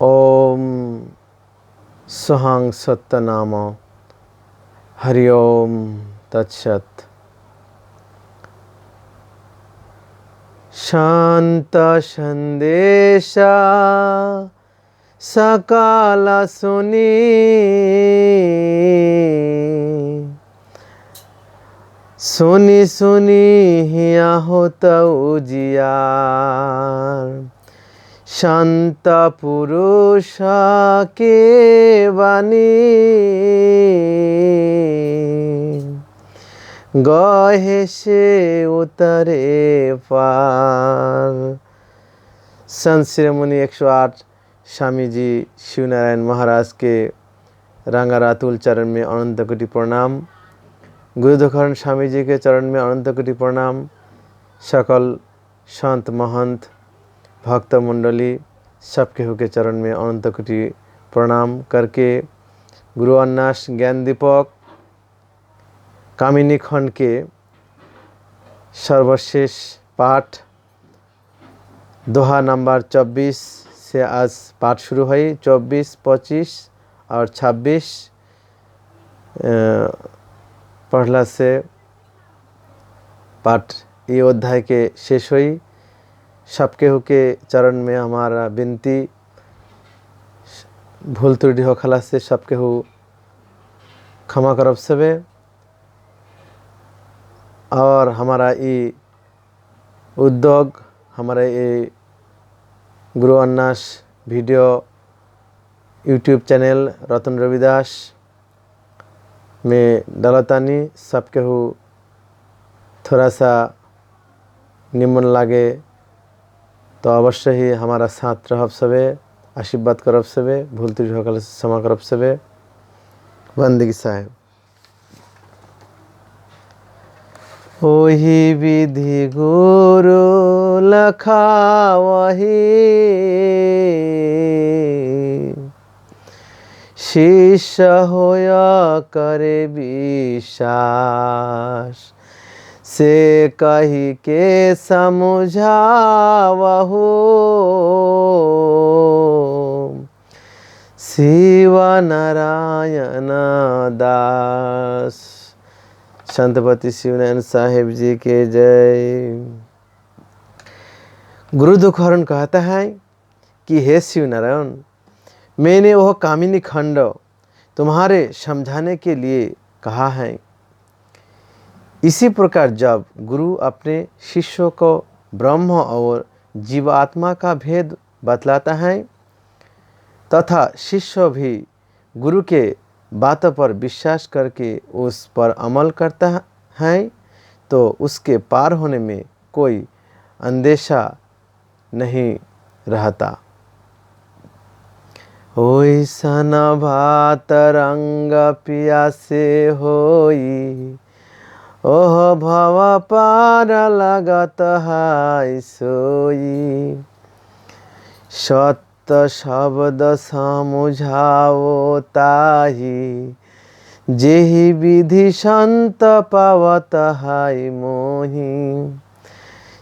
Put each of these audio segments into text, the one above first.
ओम सुहांग सत्तनाम हरि ओम तत्सत। शांत संदेशा सकाल सुनी सुनी सुनी हिया होत उजियार। शांत पुरुष के बानी गहे से उतरे पार। संत शिरोमणि 108 स्वामी जी शिवनारायण महाराज के रंगारातुल चरण में अनंत कोटि प्रणाम। गुरुदुखरण स्वामी जी के चरण में अनंत कोटि प्रणाम। सकल संत महंत भक्त मंडली सबके के चरण में अनंत कोटि प्रणाम करके गुरु अन्नास ज्ञान दीपक कामिनी खंड के सर्वशेष पाठ दोहा नंबर 24 से आज पाठ शुरू हुई। 24, 25 और 26 पढ़ला से पाठ ये अध्याय के शेष हुई। सबके के चरण में हमारा विनती, भूल त्रुटि हो खला से सबके हो क्षमा करब सबे। और हमारा ये उद्योग, हमारा ये गुरु अन्नास वीडियो यूट्यूब चैनल रतन रविदास में डलतानी, सबके हो थोड़ा सा निमन लागे तो अवश्य ही हमारा साथ रहब सबे, आशीर्वाद करब सबे, भूल त्रुटि हो खला से क्षमा करब सबे। बंदगी साहेब। ओही विधि गुरु लखावही, शिष्य होया करे विश्वास। से कही के समझावहु, शिव नारायण दास। संतपति शिवनारायण साहेब जी के जय। गुरु दुखहरण कहता है कि हे शिवनारायण, मैंने वह कामिनी खंड तुम्हारे समझाने के लिए कहा है। इसी प्रकार जब गुरु अपने शिष्यों को ब्रह्म और जीवात्मा का भेद बतलाता है तथा शिष्य भी गुरु के बातों पर विश्वास करके उस पर अमल करता है तो उसके पार होने में कोई अंदेशा नहीं रहता। ओइसन भात रंग पियासे होई, ओह भव पार लगत है सोई। सत्य शब्द समझाओ ताही, जेहि विधि संत पावत है मोहि।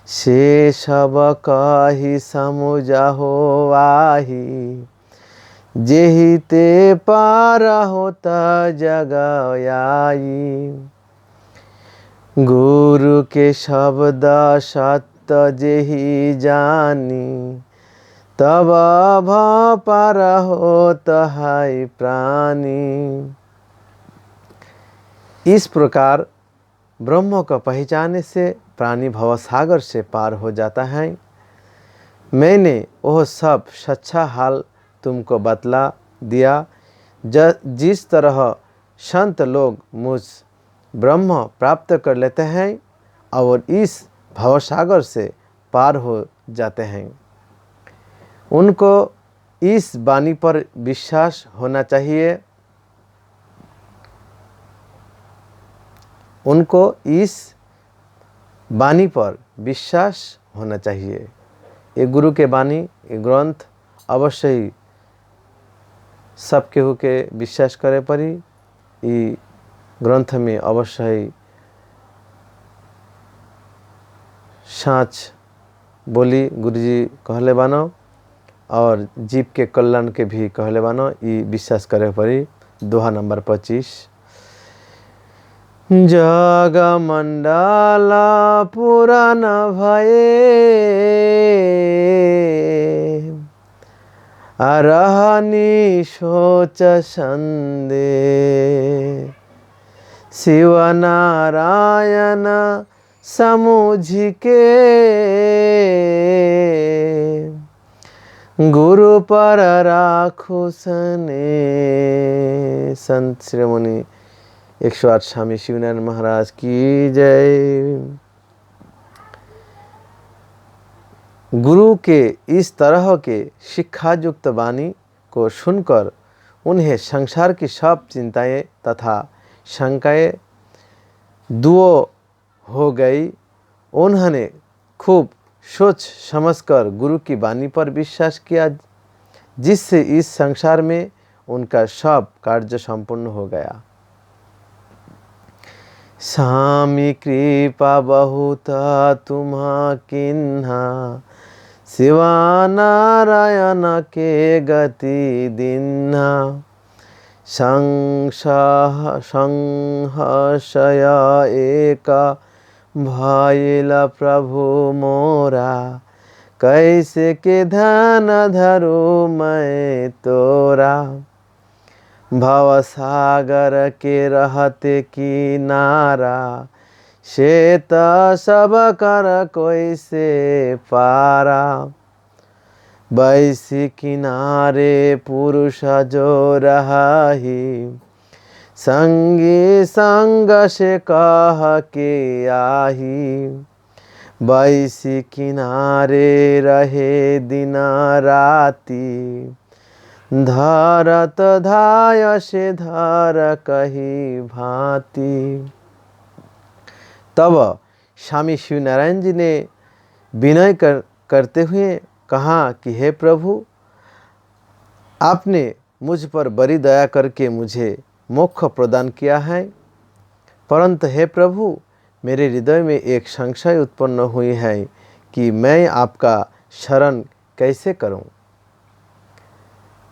से सब कही समझाओ आही, जेहि ते पार होता जग आई। गुरु के शब्द सत्य जेहि जानी, तब भव पार होत है प्राणी। इस प्रकार ब्रह्म को पहचानने से प्राणी भवसागर से पार हो जाता है। मैंने वह सब सच्चा हाल तुमको बतला दिया। जिस तरह संत लोग मुझ ब्रह्म प्राप्त कर लेते हैं और इस भवसागर से पार हो जाते हैं, उनको इस वाणी पर विश्वास होना चाहिए। उनको इस वाणी पर विश्वास होना चाहिए। ये गुरु के वाणी, ये ग्रंथ अवश्य ही सबके हो के विश्वास करे परी। ये ग्रंथ में अवश्य ही साँच बोली गुरुजी कहले बानो और जीव के कल्याण के भी कहले बानो, ई विश्वास करे पड़ी। दोहा नंबर 25। जग मंडल पुराण भये, रहनी सोच संदे, शिव नारायण समुझ के, गुरु पर राखो सने। संत शिरोमणि 108 स्वामी शिवनारायण महाराज की जय। गुरु के इस तरह के शिक्षायुक्त वाणी को सुनकर उन्हें संसार की सब चिंताएं तथा शंकाएं दूर हो गई। उन्होंने खूब सोच समझकर गुरु की वाणी पर विश्वास किया, जिससे इस संसार में उनका सब कार्य संपूर्ण हो गया। स्वामी कृपा बहुत तुम्हा किन्हा, शिवा नारायण के गति दिन्हा, संहर्षय एका भइल प्रभु मोरा, कैसे के ध्यान धरू मैं तोरा, भव सागर के रहते किनारा, शेत सब कर कोई से पारा, बैसी किनारे पुरुष जो रही, संगी संग से कह के आही, बैसी किनारे रहे दिन राती, धरत धाय से धर कही भांति। तब स्वामी शिवनारायण जी ने विनय करते हुए कहा कि हे प्रभु, आपने मुझ पर बड़ी दया करके मुझे मोक्ष प्रदान किया है, परंतु हे प्रभु, मेरे हृदय में एक संशय उत्पन्न हुई है कि मैं आपका शरण कैसे करूं,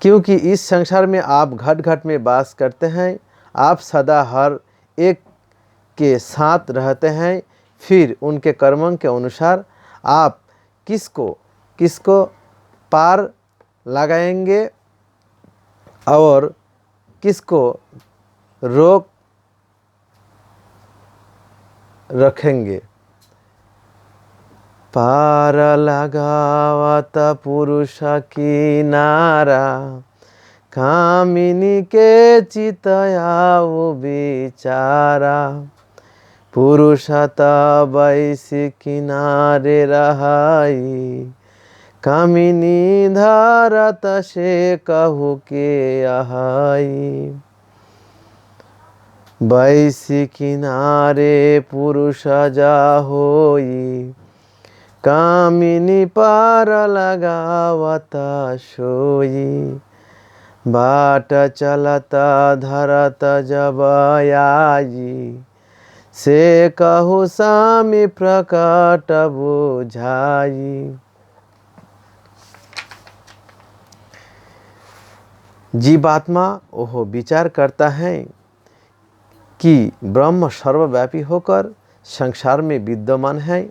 क्योंकि इस संसार में आप घट घट में वास करते हैं, आप सदा हर एक के साथ रहते हैं, फिर उनके कर्मों के अनुसार आप किसको पार लगाएंगे और किसको रोक रखेंगे। पार लगावत पुरुष की नारा, कामिनी के चितयाऊ बिचारा, पुरुष बैसी किनारे रहाई, कामिनी धरत से कहू के आहाई, बैसी किनारे पुरुष जा होई, कामिनी पार लगावता सोई, बाट चलता धरत जब आई, से कहू स्वामी प्रकट बुझाई। जीवात्मा ओह विचार करता है कि ब्रह्म सर्वव्यापी होकर संसार में विद्यमान है,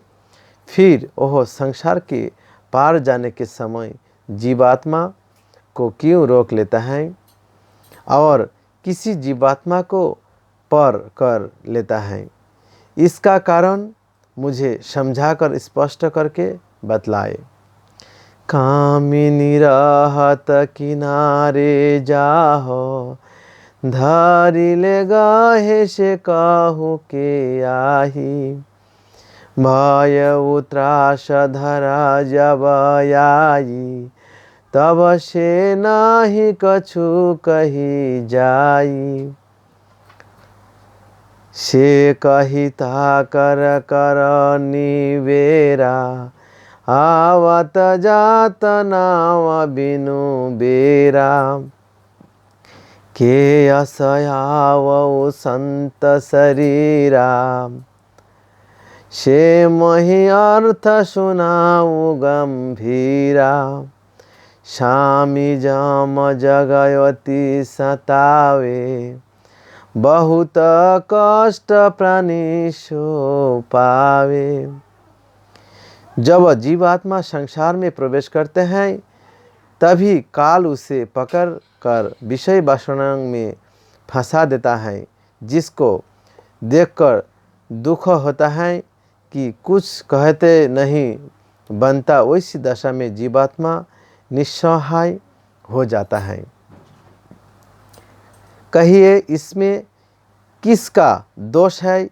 फिर वह संसार के पार जाने के समय जीवात्मा को क्यों रोक लेता है और किसी जीवात्मा को पर कर लेता है। इसका कारण मुझे समझाकर स्पष्ट करके बतलाए। कामिनी रहत किनारे जाहो, धरि ले गाहे से कहू के आही, भय उत्रास धरा जब आई, तब से नाही कछु कही जाई, से कहिता कर कर निवेरा, आवत जात नाव बिनु बेरा, के असयावो संत शरीरा, से मही अर्थ सुनाऊ गंभीरा, स्वामी जम जगयति सतावे, बहुत कष्ट प्राणी सो पावे। जब जीवात्मा संसार में प्रवेश करते हैं तभी काल उसे पकड़ कर विषय वासना में फंसा देता है, जिसको देखकर दुख होता है कि कुछ कहते नहीं बनता। वैसी दशा में जीवात्मा निस्सहाय हो जाता है। कहिए इसमें किसका दोष है?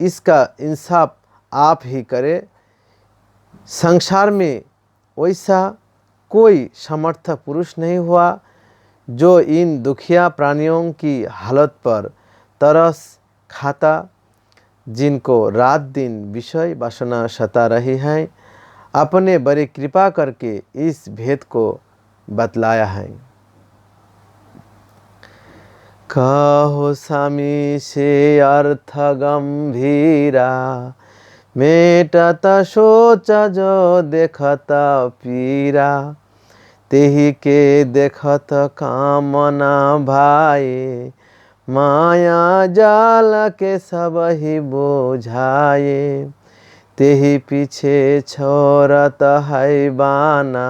इसका इंसाफ आप ही करें। संसार में वैसा कोई समर्थ पुरुष नहीं हुआ जो इन दुखिया प्राणियों की हालत पर तरस खाता, जिनको रात दिन विषय वासना सता रही है। अपने बड़ी कृपा करके इस भेद को बतलाया है। कहो स्वामी से अर्थ गंभीरा, मेटत सोच जो देखत पीरा, तेहि के देखत कामना भाए, माया जाल के सब ही बोझाए, तेहि पीछे छोड़त है बाना,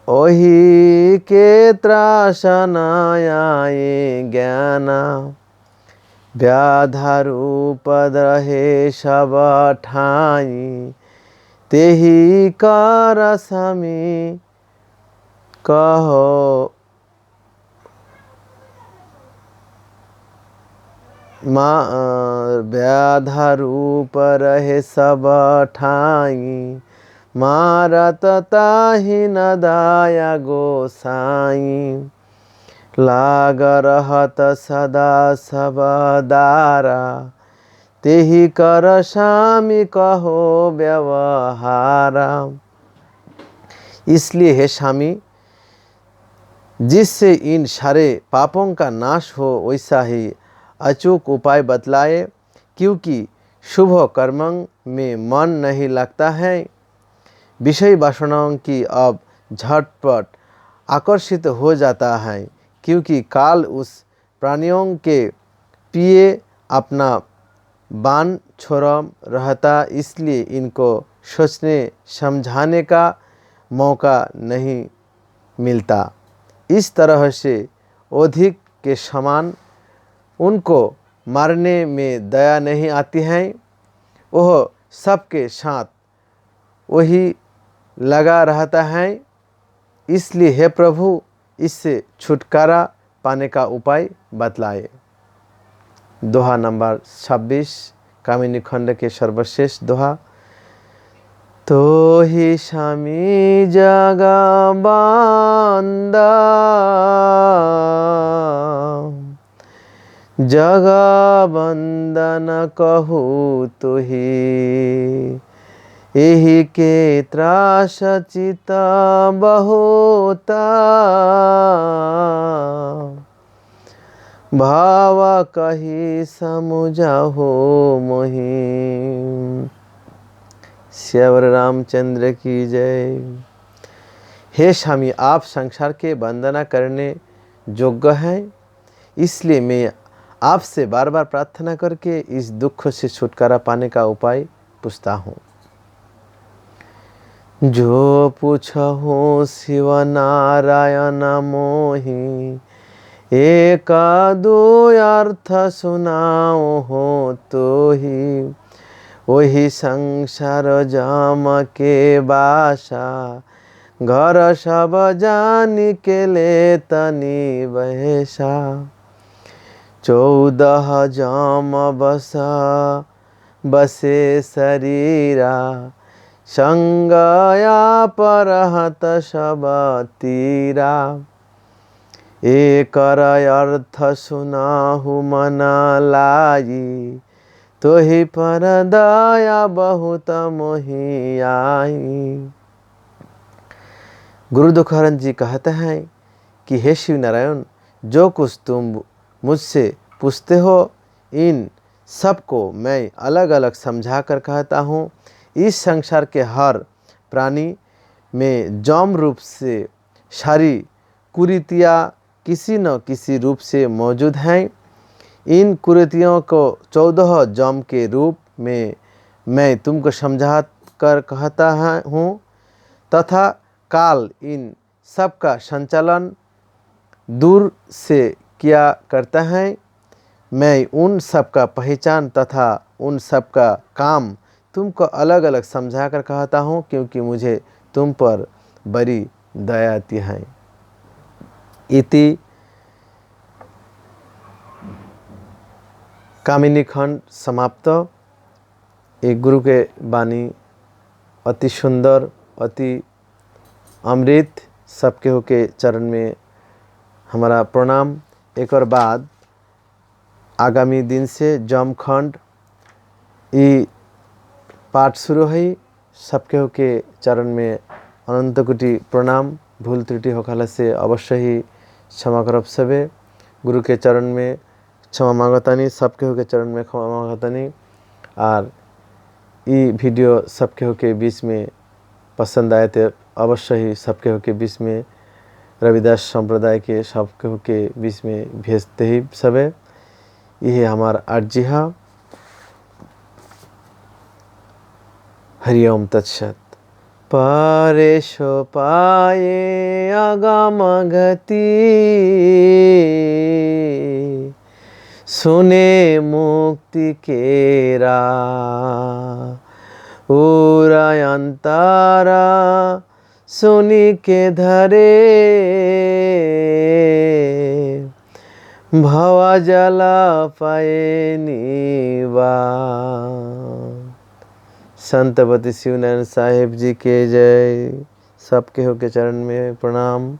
ओही के त्रासन आए ज्ञाना, व्याधा रूप रहे सब ठाई, तेहि कर स्वामी कहो व्याधा रूप रहे सब ठाई, मारत ताहि न दाया गोसाई, लाग रहत सदा सब दारा, तेहि कर स्वामी कहो व्यवहारा। इसलिए हे स्वामी, जिससे इन सारे पापों का नाश हो वैसा ही अचूक उपाय बतलाए, क्योंकि शुभ कर्मों में मन नहीं लगता है। विषय वासनाओं की अब झटपट आकर्षित हो जाता है, क्योंकि काल उस प्राणियों के पिए अपना बाण छोड़ा रहता, इसलिए इनको सोचने समझाने का मौका नहीं मिलता। इस तरह से अधिक के समान उनको मारने में दया नहीं आती है। वह सबके साथ वही लगा रहता है। इसलिए हे प्रभु, इससे छुटकारा पाने का उपाय बतलाए। दोहा नंबर 26 कामिनी खंड के सर्वश्रेष्ठ दोहा। तो ही स्वामी जगा बांदा, जगा बंदन कहू तुही, एहि के त्रास चित बहुता, भाव कही समुझाहो मोहि। श्यावर रामचंद्र की जय। हे स्वामी, आप संसार के वंदना करने योग्य हैं, इसलिए मैं आपसे बार बार प्रार्थना करके इस दुख से छुटकारा पाने का उपाय पूछता हूँ। जो पूछहु शिव नारायण मोहि, एक दो अर्थ सुनाओ हो तो ही, वही संसार जाम के बासा, घर सब जान के ले तनी बहसा, 14 जाम बसा बसे शरीरा, संगया परहत सब तीरा, एक अर्थ सुनाहु मन लाई, तो ही पर दया बहुत मोहि आई। गुरु दुखहरण जी कहते हैं कि हे शिव नारायण, जो कुछ तुम मुझसे पूछते हो इन सबको मैं अलग अलग समझा कर कहता हूँ। इस संसार के हर प्राणी में जौम रूप से सारी कुरीतियाँ किसी न किसी रूप से मौजूद हैं। इन कुरीतियों को 14 जौम के रूप में मैं तुमको समझा कर कहता हूँ तथा काल इन सब का संचालन दूर से किया करता है। मैं उन सब का पहचान तथा उन सब का काम तुमको अलग अलग समझा कर कहता हूँ, क्योंकि मुझे तुम पर बड़ी दया आती है। इति कामिनी खंड समाप्त। एक गुरु के वाणी अति सुंदर, अति अमृत। सबके हो के चरण में हमारा प्रणाम। एक और बाद आगामी दिन से जौम खंड ये पाठ शुरू है। सबके हो के चरण में अनंत कोटि प्रणाम। भूल त्रुटि होखला से अवश्य ही क्षमा करब सबे। गुरु के चरण में क्षमा मांगतानी, सबके हो के चरण में क्षमा मांगतानी। और ये वीडियो सबके हो के बीच में पसंद आए तो अवश्य ही सबके हो के बीच में रविदास संप्रदाय के सबके हो के बीच में भेजते ही सबे। यही हमारा अर्जी है। हरि ओम तत्सत। परेशो पाए आगम गति, सुने मुक्ति केरा उरायंतारा सुनी के धरे भवा जला पाए नीवा। संतपति शिवनारायण साहेब जी के जय। सबके हो के चरण में प्रणाम।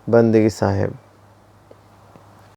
बंदगी साहेब।